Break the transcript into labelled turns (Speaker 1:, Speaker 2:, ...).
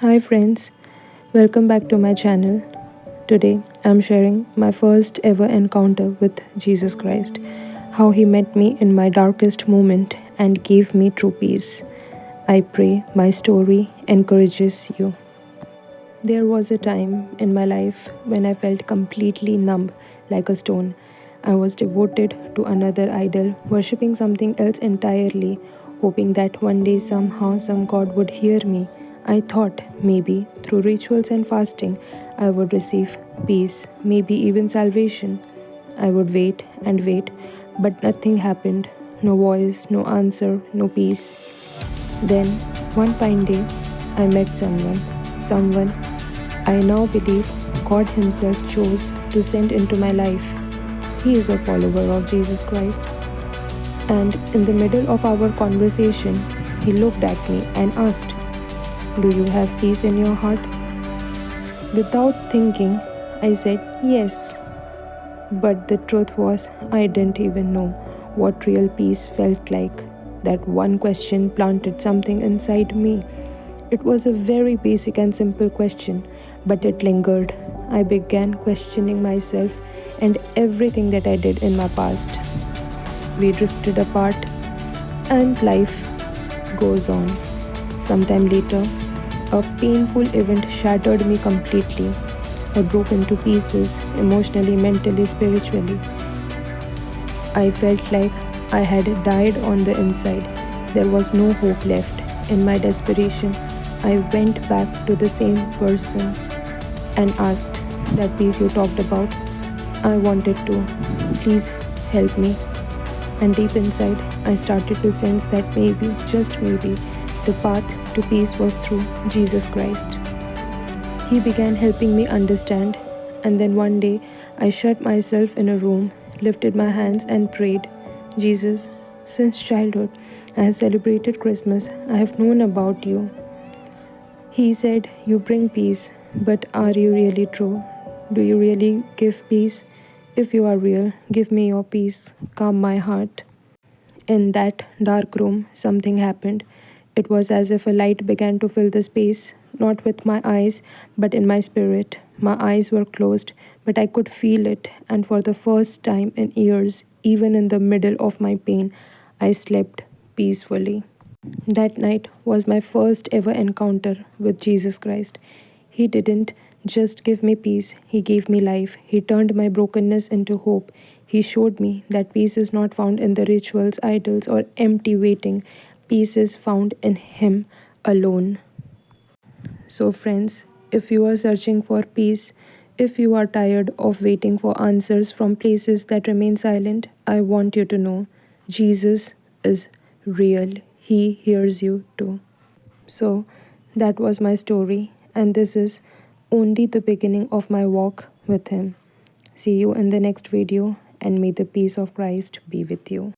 Speaker 1: Hi friends, welcome back to my channel. Today I'm sharing my first ever encounter with Jesus Christ, how he met me in my darkest moment and gave me true peace. I pray my story encourages you. There was a time in my life when I felt completely numb like a stone. I was devoted to another idol, worshipping something else entirely, hoping that one day somehow some god would hear me. I thought maybe through rituals and fasting I would receive peace, maybe even salvation. I would wait and wait, but nothing happened. No voice, no answer, no peace. Then, one fine day, I met someone I now believe God Himself chose to send into my life. He is a follower of Jesus Christ. And in the middle of our conversation, he looked at me and asked, "Do you have peace in your heart?" Without thinking, I said, "Yes." But the truth was, I didn't even know what real peace felt like. That one question planted something inside me. It was a very basic and simple question, but it lingered. I began questioning myself and everything that I did in my past. We drifted apart, and life goes on. Sometime later, a painful event shattered me completely. I broke into pieces emotionally, mentally, spiritually. I felt like I had died on the inside. There was no hope left. In my desperation, I went back to the same person and asked, "That peace you talked about, I wanted to. Please help me." And deep inside, I started to sense that maybe, just maybe, the path to peace was through Jesus Christ. He began helping me understand, and then one day I shut myself in a room, lifted my hands, and prayed, "Jesus, since childhood, I have celebrated Christmas. I have known about you." He said, "You bring peace, but are you really true? Do you really give peace? If you are real, give me your peace. Calm my heart." In that dark room, something happened. It was as if a light began to fill the space, not with my eyes, but in my spirit. My eyes were closed, but I could feel it, and for the first time in years, even in the middle of my pain, I slept peacefully. That night was my first ever encounter with Jesus Christ. He didn't just give me peace, He gave me life. He turned my brokenness into hope. He showed me that peace is not found in the rituals, idols, or empty waiting. Peace is found in Him alone. So, friends, if you are searching for peace, if you are tired of waiting for answers from places that remain silent, I want you to know Jesus is real. He hears you too. So, that was my story, and this is only the beginning of my walk with Him. See you in the next video, and may the peace of Christ be with you.